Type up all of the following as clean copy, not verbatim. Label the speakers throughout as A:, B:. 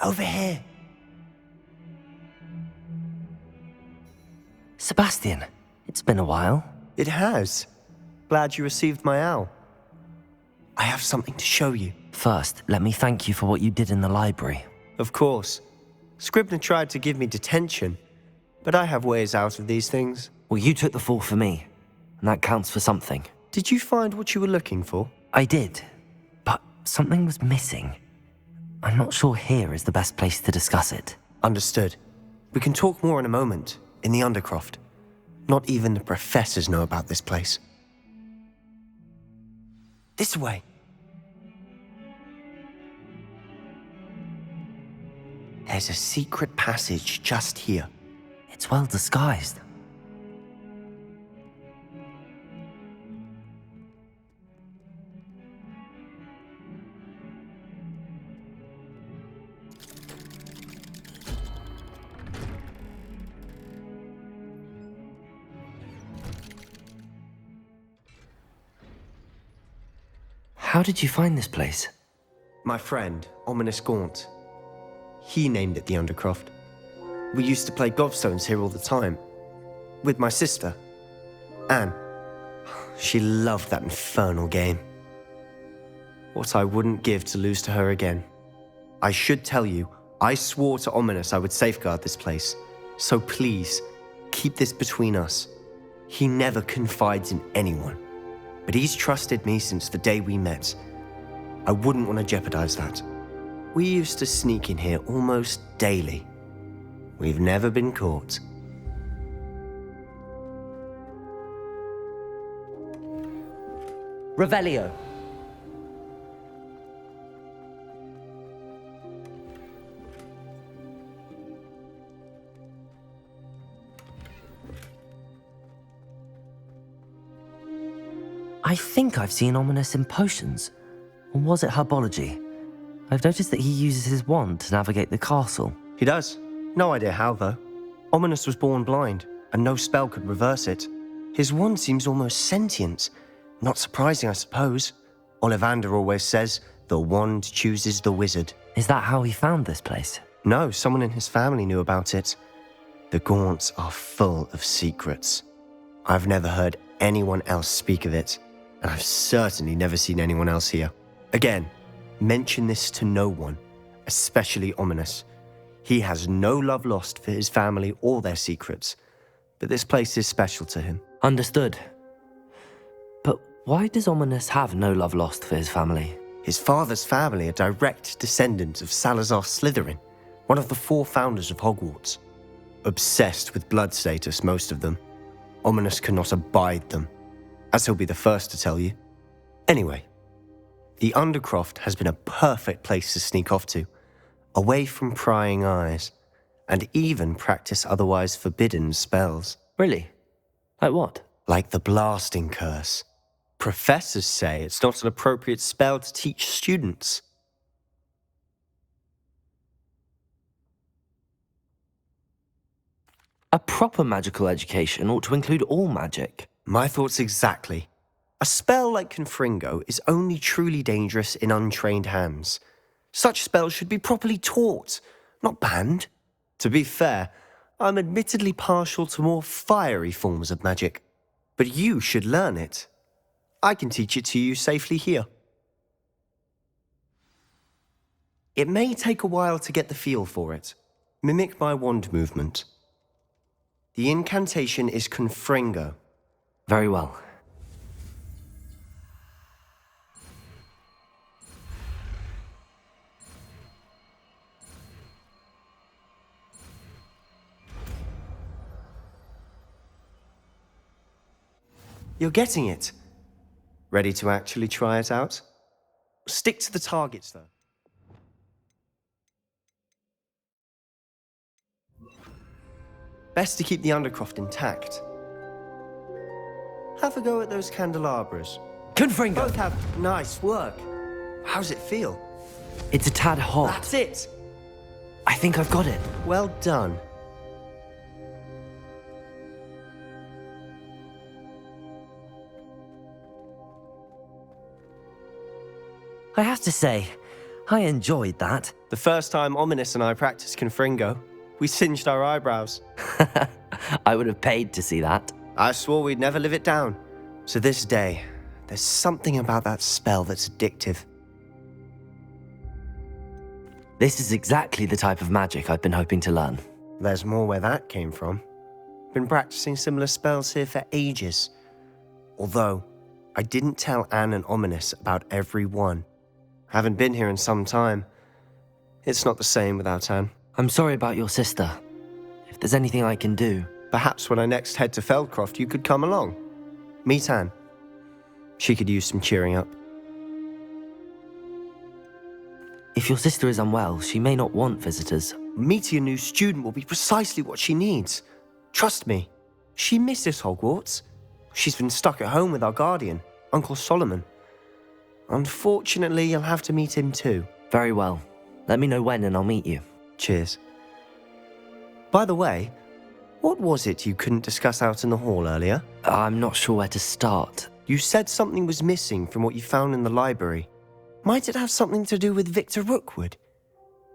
A: Over here.
B: Sebastian, it's been a while.
A: It has. Glad you received my owl. I have something to show you.
B: First, let me thank you for what you did in the library.
A: Of course. Scribner tried to give me detention, but I have ways out of these things.
B: Well, you took the fall for me, and that counts for something.
A: Did you find what you were looking for?
B: I did, but something was missing. I'm not sure here is the best place to discuss it.
A: Understood. We can talk more in a moment, in the Undercroft. Not even the professors know about this place. This way. There's a secret passage just here.
B: It's well disguised. How did you find this place?
A: My friend, Ominous Gaunt. He named it the Undercroft. We used to play gobstones here all the time. With my sister, Anne. She loved that infernal game. What I wouldn't give to lose to her again. I should tell you, I swore to Ominous I would safeguard this place. So please, keep this between us. He never confides in anyone. But he's trusted me since the day we met. I wouldn't want to jeopardize that. We used to sneak in here almost daily. We've never been caught.
B: Revelio. I think I've seen Ominous in potions. Or was it herbology? I've noticed that he uses his wand to navigate the castle.
A: He does. No idea how, though. Ominous was born blind, and no spell could reverse it. His wand seems almost sentient. Not surprising, I suppose. Ollivander always says, the wand chooses the wizard.
B: Is that how he found this place?
A: No, someone in his family knew about it. The Gaunts are full of secrets. I've never heard anyone else speak of it, and I've certainly never seen anyone else here. Again, mention this to no one, especially Ominous. He has no love lost for his family or their secrets, but this place is special to him.
B: Understood. But why does Ominous have no love lost for his family?
A: His father's family are direct descendants of Salazar Slytherin, one of the 4 founders of Hogwarts. Obsessed with blood status, most of them. Ominous cannot abide them, as he'll be the first to tell you. Anyway, the Undercroft has been a perfect place to sneak off to, away from prying eyes, and even practice otherwise forbidden spells.
B: Really? Like what?
A: Like the blasting curse. Professors say it's not an appropriate spell to teach students.
B: A proper magical education ought to include all magic.
A: My thoughts exactly. A spell like Confringo is only truly dangerous in untrained hands. Such spells should be properly taught, not banned. To be fair, I'm admittedly partial to more fiery forms of magic. But you should learn it. I can teach it to you safely here. It may take a while to get the feel for it. Mimic my wand movement. The incantation is Confringo.
B: Very well.
A: You're getting it. Ready to actually try it out? Stick to the targets, though. Best to keep the Undercroft intact. Have a go at those candelabras.
B: Confringo!
A: Both have nice work. How's it feel?
B: It's a tad hot.
A: That's it!
B: I think I've got it.
A: Well done.
B: I have to say, I enjoyed that.
A: The first time Ominous and I practiced Confringo, we singed our eyebrows.
B: I would have paid to see that.
A: I swore we'd never live it down. To this day, there's something about that spell that's addictive.
B: This is exactly the type of magic I've been hoping to learn.
A: There's more where that came from. Been practicing similar spells here for ages. Although, I didn't tell Anne and Ominous about every one. Haven't been here in some time. It's not the same without Anne.
B: I'm sorry about your sister. If there's anything I can do...
A: Perhaps when I next head to Feldcroft, you could come along. Meet Anne. She could use some cheering up.
B: If your sister is unwell, she may not want visitors.
A: Meeting a new student will be precisely what she needs. Trust me. She misses Hogwarts. She's been stuck at home with our guardian, Uncle Solomon. Unfortunately, you'll have to meet him too.
B: Very well. Let me know when and I'll meet you.
A: Cheers. By the way, what was it you couldn't discuss out in the hall earlier?
B: I'm not sure where to start.
A: You said something was missing from what you found in the library. Might it have something to do with Victor Rookwood?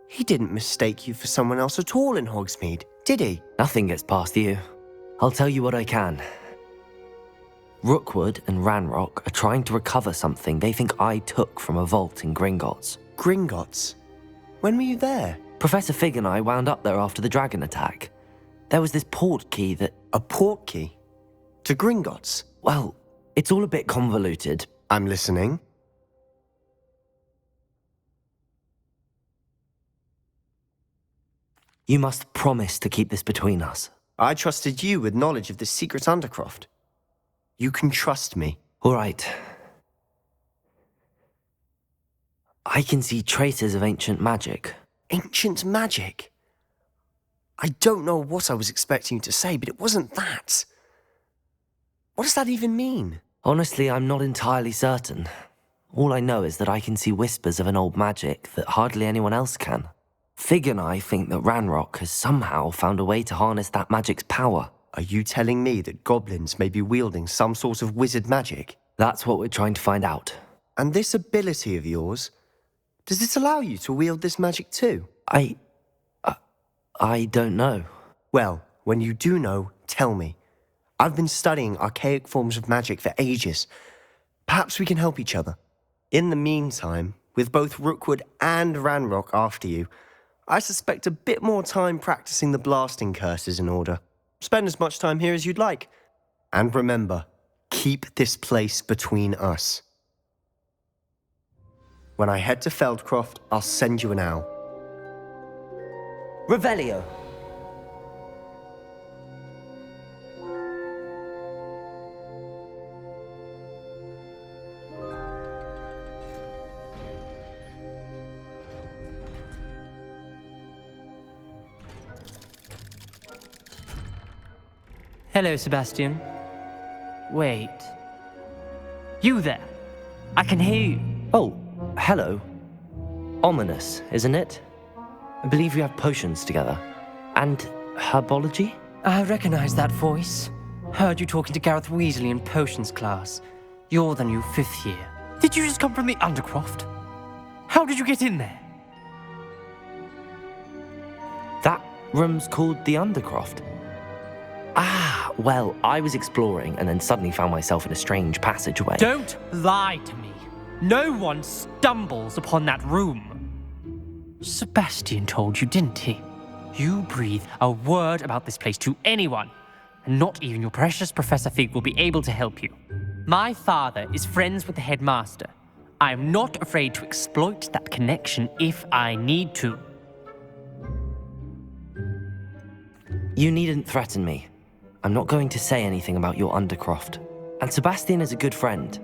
A: He didn't mistake you for someone else at all in Hogsmeade, did he?
B: Nothing gets past you. I'll tell you what I can. Rookwood and Ranrock are trying to recover something they think I took from a vault in Gringotts.
A: Gringotts? When were you there?
B: Professor Fig and I wound up there after the dragon attack. There was this port key that...
A: A port key? To Gringotts?
B: Well, it's all a bit convoluted.
A: I'm listening.
B: You must promise to keep this between us.
A: I trusted you with knowledge of the secret Undercroft. You can trust me.
B: All right. I can see traces of ancient magic.
A: Ancient magic? I don't know what I was expecting you to say, but it wasn't that. What does that even mean?
B: Honestly, I'm not entirely certain. All I know is that I can see whispers of an old magic that hardly anyone else can. Fig and I think that Ranrock has somehow found a way to harness that magic's power.
A: Are you telling me that goblins may be wielding some sort of wizard magic?
B: That's what we're trying to find out.
A: And this ability of yours, does it allow you to wield this magic too?
B: I don't know.
A: Well, when you do know, tell me. I've been studying archaic forms of magic for ages. Perhaps we can help each other. In the meantime, with both Rookwood and Ranrock after you, I suspect a bit more time practicing the blasting curse is in order. Spend as much time here as you'd like. And remember, keep this place between us. When I head to Feldcroft, I'll send you an owl.
B: Revelio.
C: Hello, Sebastian. Wait. You there? I can hear you.
B: Oh, hello. Ominous, isn't it? I believe we have potions together. And herbology?
C: I recognize that voice. Heard you talking to Gareth Weasley in potions class. You're the new 5th year. Did you just come from the Undercroft? How did you get in there?
B: That room's called the Undercroft. Ah, well, I was exploring and then suddenly found myself in a strange passageway.
C: Don't lie to me. No one stumbles upon that room. Sebastian told you, didn't he? You breathe a word about this place to anyone, and not even your precious Professor Fig will be able to help you. My father is friends with the headmaster. I am not afraid to exploit that connection if I need to.
B: You needn't threaten me. I'm not going to say anything about your Undercroft. And Sebastian is a good friend.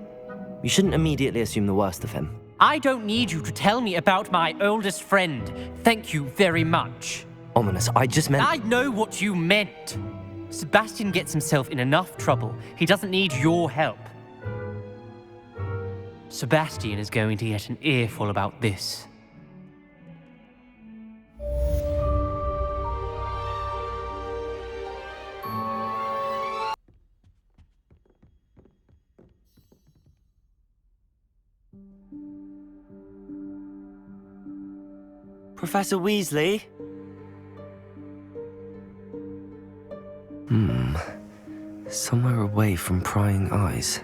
B: You shouldn't immediately assume the worst of him.
C: I don't need you to tell me about my oldest friend. Thank you very much.
B: Ominous, I just meant...
C: I know what you meant. Sebastian gets himself in enough trouble. He doesn't need your help. Sebastian is going to get an earful about this.
B: Professor Weasley? Somewhere away from prying eyes.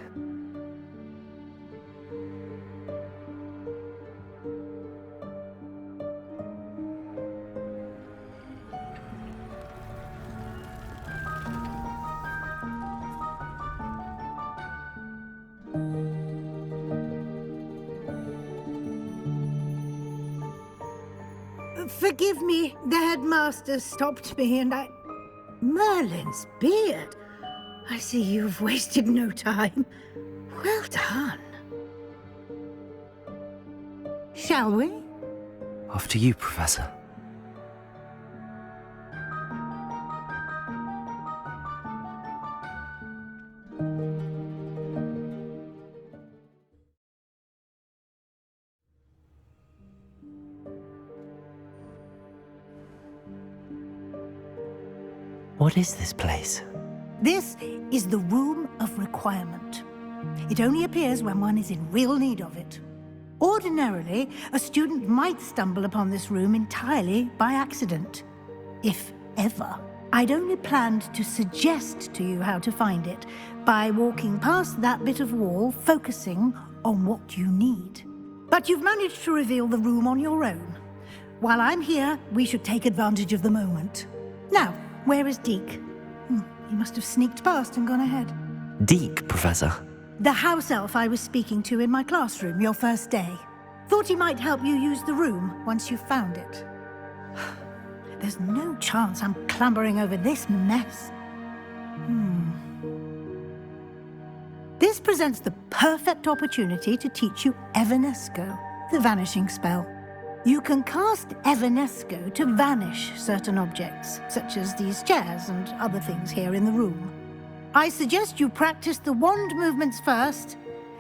D: Forgive me, the headmaster stopped me and I... Merlin's beard. I see you've wasted no time. Well done. Shall we?
B: After you, Professor. What is this place?
D: This is the Room of Requirement. It only appears when one is in real need of it. Ordinarily, a student might stumble upon this room entirely by accident, if ever. I'd only planned to suggest to you how to find it by walking past that bit of wall, focusing on what you need. But you've managed to reveal the room on your own. While I'm here, we should take advantage of the moment. Now, where is Deke? He must have sneaked past and gone ahead.
B: Deke, Professor.
D: The house elf I was speaking to in my classroom your first day. Thought he might help you use the room once you found it. There's no chance I'm clambering over this mess. This presents the perfect opportunity to teach you Evanesco, the vanishing spell. You can cast Evanesco to vanish certain objects, such as these chairs and other things here in the room. I suggest you practice the wand movements first,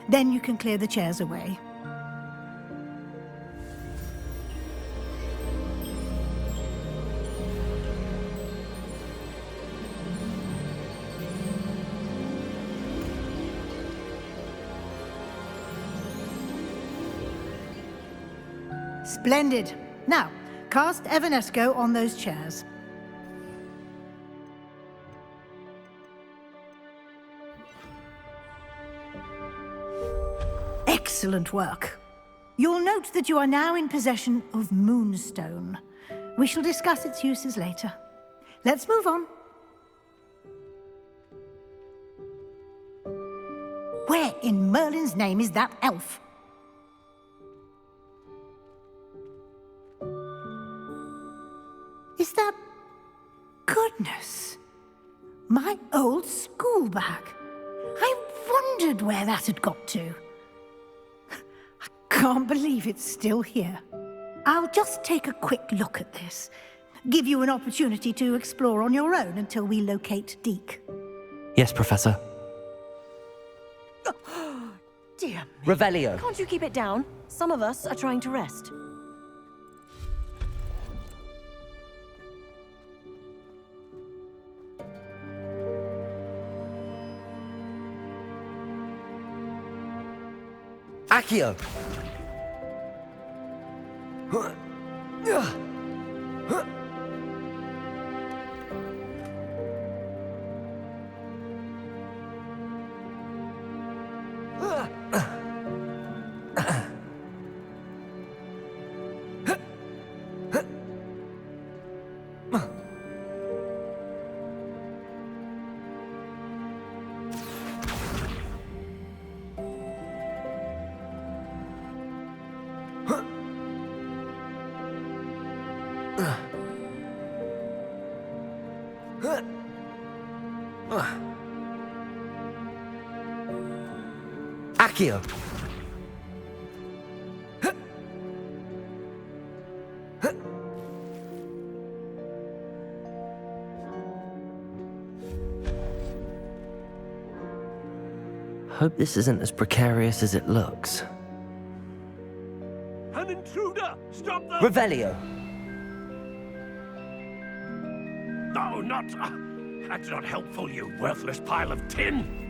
D: then you can clear the chairs away. Splendid. Now, cast Evanesco on those chairs. Excellent work. You'll note that you are now in possession of Moonstone. We shall discuss its uses later. Let's move on. Where in Merlin's name is that elf? Is that... Goodness! My old school bag. I wondered where that had got to. I can't believe it's still here. I'll just take a quick look at this. Give you an opportunity to explore on your own until we locate Deke.
B: Yes, Professor.
E: Dear me.
B: Revelio.
E: Can't you keep it down? Some of us are trying to rest.
B: Accio! Accio! Hope this isn't as precarious as it looks.
F: An intruder! Stop them!
B: Revelio!
F: No, not... that's not helpful, you worthless pile of tin!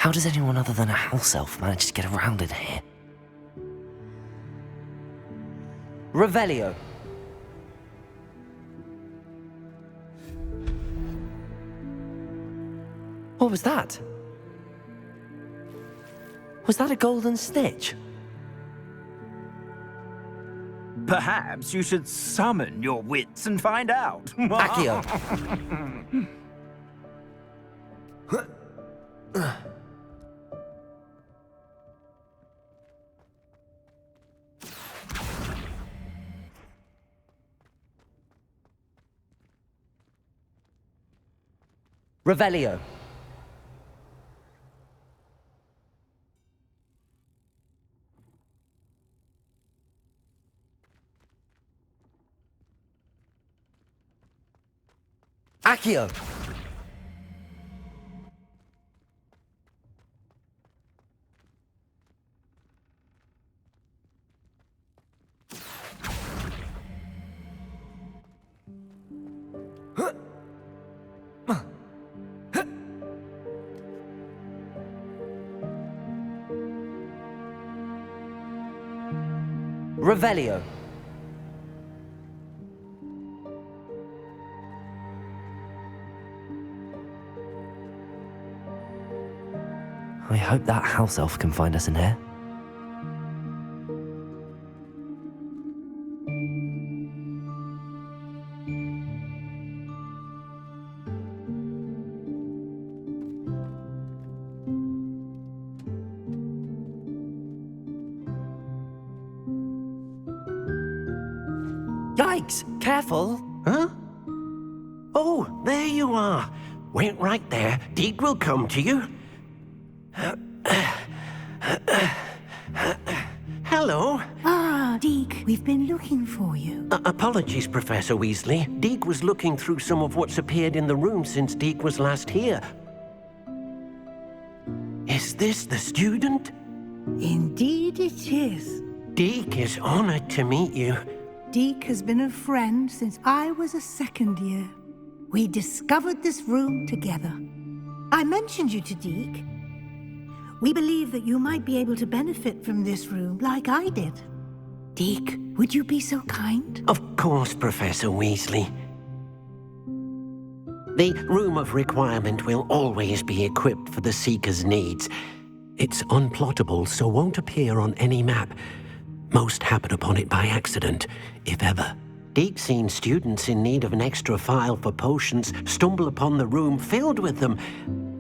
B: How does anyone other than a house elf manage to get around in here? Revelio. What was that? Was that a golden snitch?
G: Perhaps you should summon your wits and find out.
B: Accio. Revelio. Accio. Revelio. I hope that house elf can find us in here. Yikes! Careful!
F: Huh? Oh, there you are. Wait right there. Deek will come to you. Hello.
D: Ah, Deke, we've been looking for you.
F: Apologies, Professor Weasley. Deek was looking through some of what's appeared in the room since Deek was last here. Is this the student?
D: Indeed it is.
F: Deek is honored to meet you.
D: Deke has been a friend since I was a second year. We discovered this room together. I mentioned you to Deke. We believe that you might be able to benefit from this room like I did. Deke, would you be so kind?
F: Of course, Professor Weasley. The Room of Requirement will always be equipped for the Seeker's needs. It's unplottable, so won't appear on any map. Most happen upon it by accident, if ever. Deke's seen students in need of an extra file for potions stumble upon the room filled with them.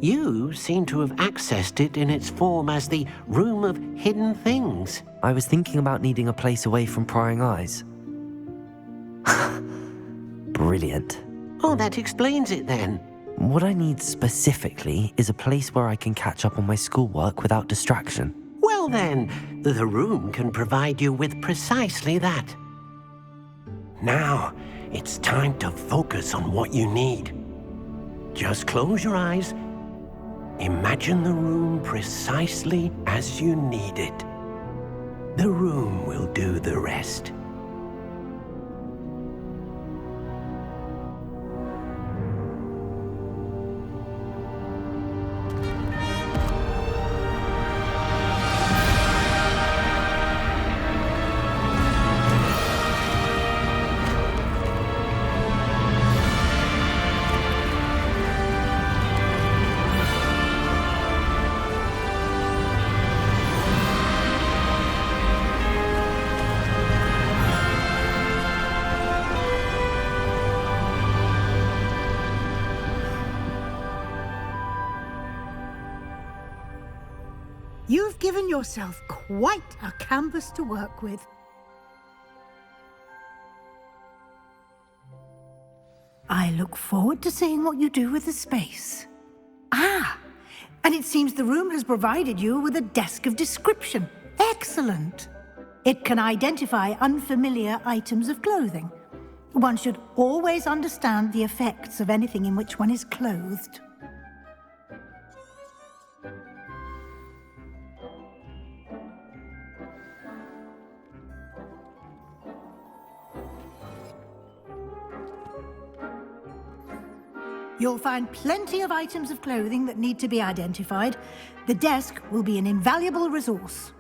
F: You seem to have accessed it in its form as the Room of Hidden Things.
B: I was thinking about needing a place away from prying eyes. Brilliant.
F: Oh, that explains it then.
B: What I need specifically is a place where I can catch up on my schoolwork without distraction.
F: Well then, the room can provide you with precisely that. Now, it's time to focus on what you need. Just close your eyes. Imagine the room precisely as you need it. The room will do the rest.
D: You've given yourself quite a canvas to work with. I look forward to seeing what you do with the space. Ah, and it seems the room has provided you with a desk of description. Excellent. It can identify unfamiliar items of clothing. One should always understand the effects of anything in which one is clothed. You'll find plenty of items of clothing that need to be identified. The desk will be an invaluable resource.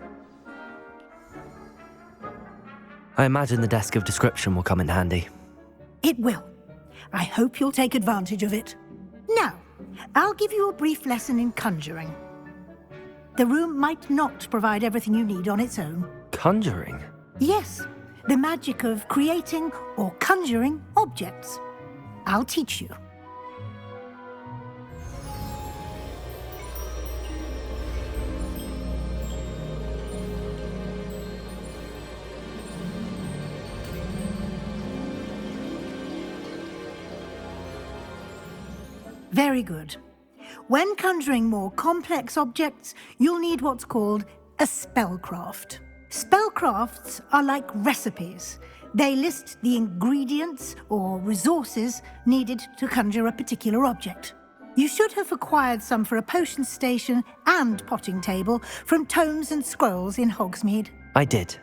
B: I imagine the desk of description will come in handy.
D: It will. I hope you'll take advantage of it. Now, I'll give you a brief lesson in conjuring. The room might not provide everything you need on its own.
B: Conjuring?
D: Yes, the magic of creating or conjuring objects. I'll teach you. Very good. When conjuring more complex objects, you'll need what's called a spellcraft. Spellcrafts are like recipes. They list the ingredients or resources needed to conjure a particular object. You should have acquired some for a potion station and potting table from tomes and scrolls in Hogsmeade.
B: I did.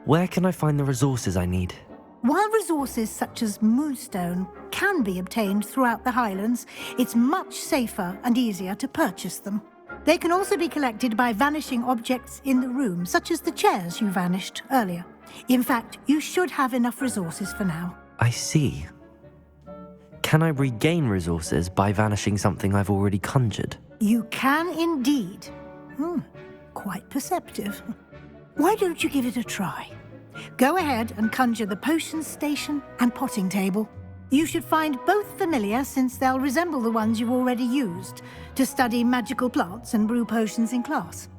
B: Where can I find the resources I need?
D: While resources such as moonstone can be obtained throughout the Highlands, it's much safer and easier to purchase them. They can also be collected by vanishing objects in the room, such as the chairs you vanished earlier. In fact, you should have enough resources for now.
B: I see. Can I regain resources by vanishing something I've already conjured?
D: You can indeed. Quite perceptive. Why don't you give it a try? Go ahead and conjure the potion station and potting table. You should find both familiar, since they'll resemble the ones you've already used to study magical plants and brew potions in class.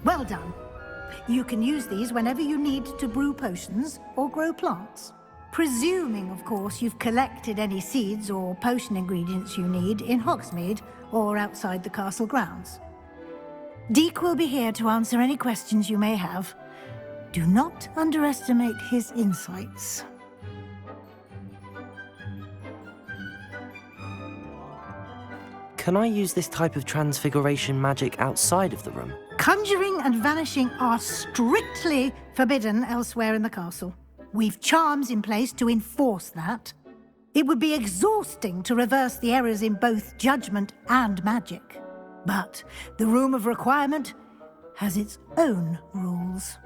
D: Well done. You can use these whenever you need to brew potions or grow plants. Presuming, of course, you've collected any seeds or potion ingredients you need in Hogsmeade or outside the castle grounds. Deek will be here to answer any questions you may have. Do not underestimate his insights.
B: Can I use this type of transfiguration magic outside of the room?
D: Conjuring and vanishing are strictly forbidden elsewhere in the castle. We've charms in place to enforce that. It would be exhausting to reverse the errors in both judgment and magic. But the Room of Requirement has its own rules.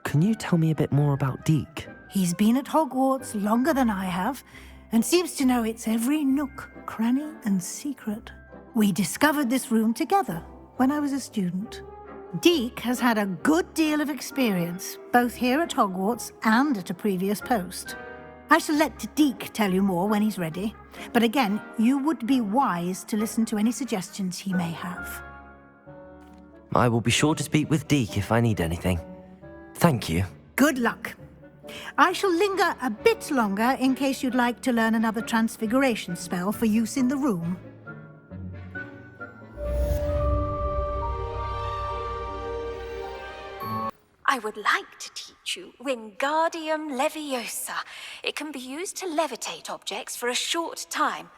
B: Can you tell me a bit more about Deek?
D: He's been at Hogwarts longer than I have, and seems to know its every nook, cranny, and secret. We discovered this room together when I was a student. Deek has had a good deal of experience, both here at Hogwarts and at a previous post. I shall let Deek tell you more when he's ready, but again, you would be wise to listen to any suggestions he may have.
B: I will be sure to speak with Deek if I need anything. Thank you.
D: Good luck. I shall linger a bit longer in case you'd like to learn another transfiguration spell for use in the room.
H: I would like to teach you Wingardium Leviosa. It can be used to levitate objects for a short time.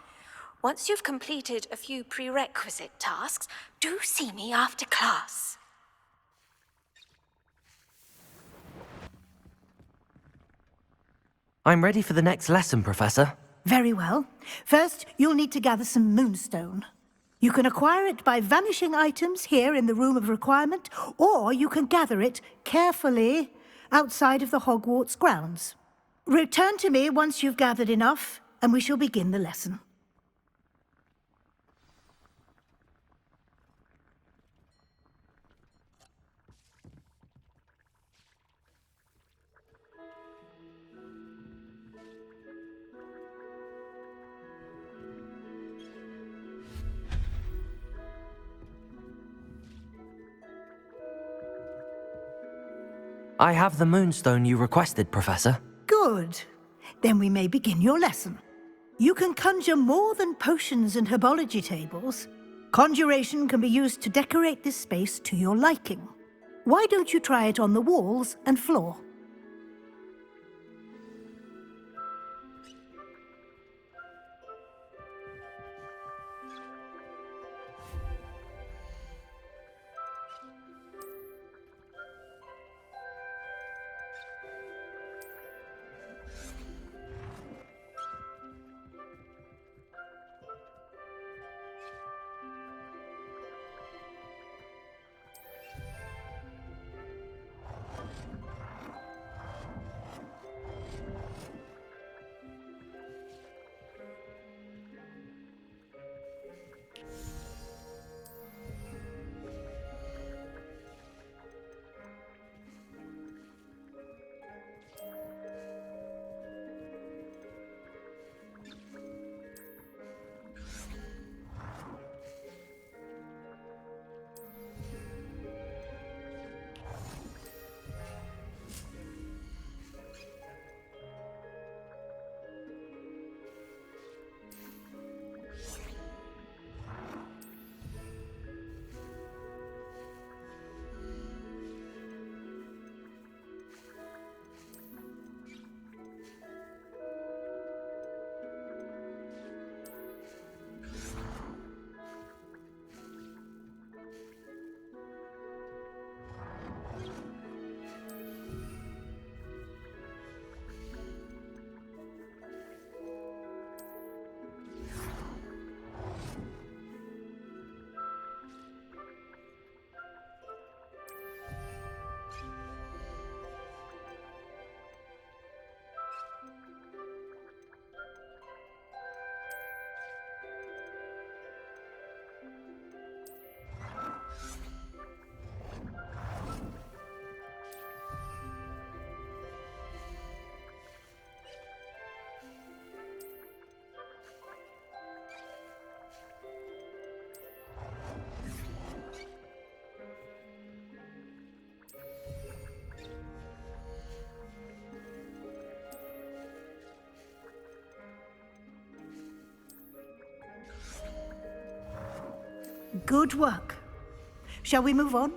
H: Once you've completed a few prerequisite tasks, do see me after class.
B: I'm ready for the next lesson, Professor.
D: Very well. First, you'll need to gather some moonstone. You can acquire it by vanishing items here in the Room of Requirement, or you can gather it carefully outside of the Hogwarts grounds. Return to me once you've gathered enough, and we shall begin the lesson.
B: I have the moonstone you requested, Professor.
D: Good. Then we may begin your lesson. You can conjure more than potions and herbology tables. Conjuration can be used to decorate this space to your liking. Why don't you try it on the walls and floor? Good work. Shall we move on?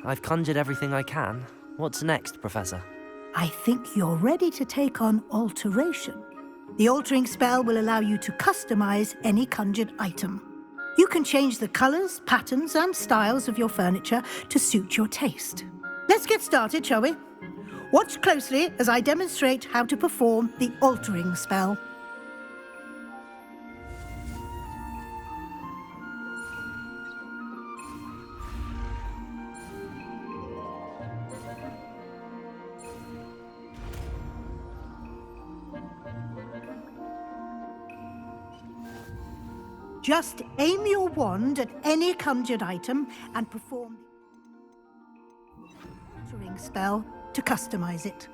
B: I've conjured everything I can. What's next, Professor?
D: I think you're ready to take on alteration. The altering spell will allow you to customize any conjured item. You can change the colors, patterns, and styles of your furniture to suit your taste. Let's get started, shall we? Watch closely as I demonstrate how to perform the altering spell. Just aim your wand at any conjured item and perform the altering spell to customize it.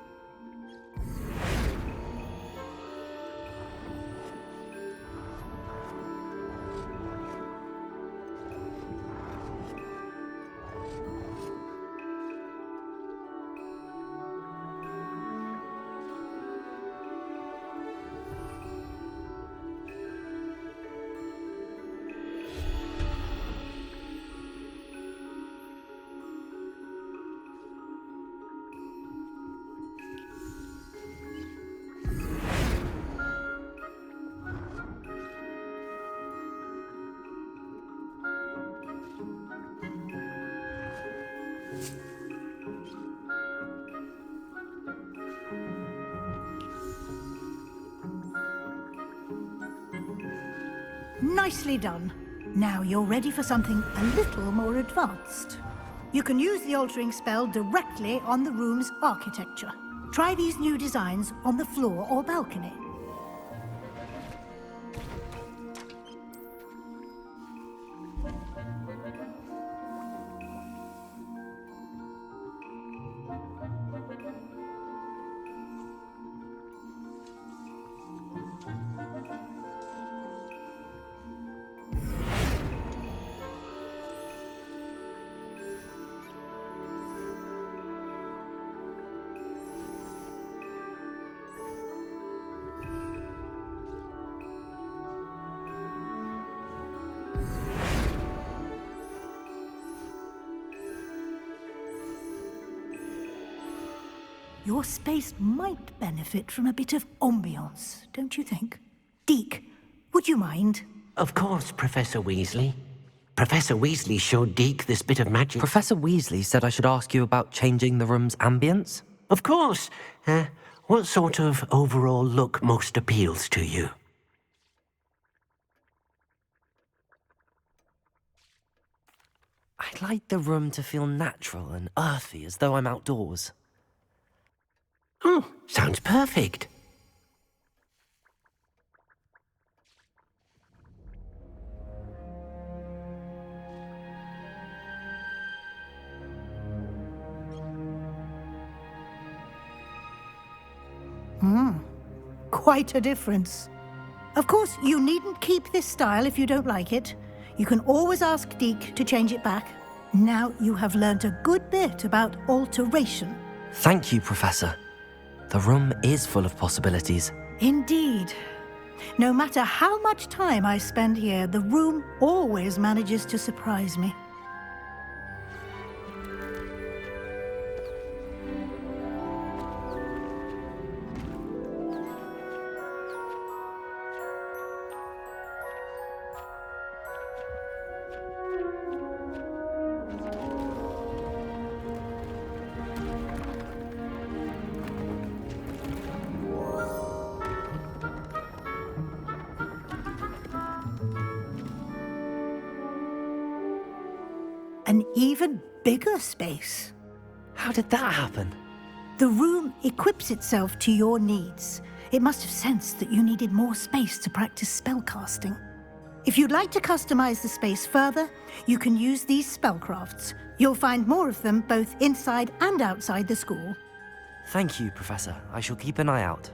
D: Nicely done. Now you're ready for something a little more advanced. You can use the altering spell directly on the room's architecture. Try these new designs on the floor or balcony. Your space might benefit from a bit of ambiance, don't you think? Deke, would you mind?
F: Of course, Professor Weasley. Professor Weasley showed Deke this bit of magic.
B: Professor Weasley said I should ask you about changing the room's ambience.
F: Of course. What sort of overall look most appeals to you?
B: I'd like the room to feel natural and earthy, as though I'm outdoors.
F: Oh, sounds perfect.
D: Quite a difference. Of course, you needn't keep this style if you don't like it. You can always ask Deke to change it back. Now you have learnt a good bit about alteration.
B: Thank you, Professor. The room is full of possibilities.
D: Indeed. No matter how much time I spend here, the room always manages to surprise me. An even bigger space.
B: How did that happen?
D: The room equips itself to your needs. It must have sensed that you needed more space to practice spellcasting. If you'd like to customize the space further, you can use these spellcrafts. You'll find more of them both inside and outside the school.
B: Thank you, Professor. I shall keep an eye out.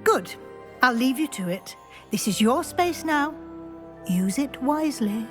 D: Good. I'll leave you to it. This is your space now. Use it wisely.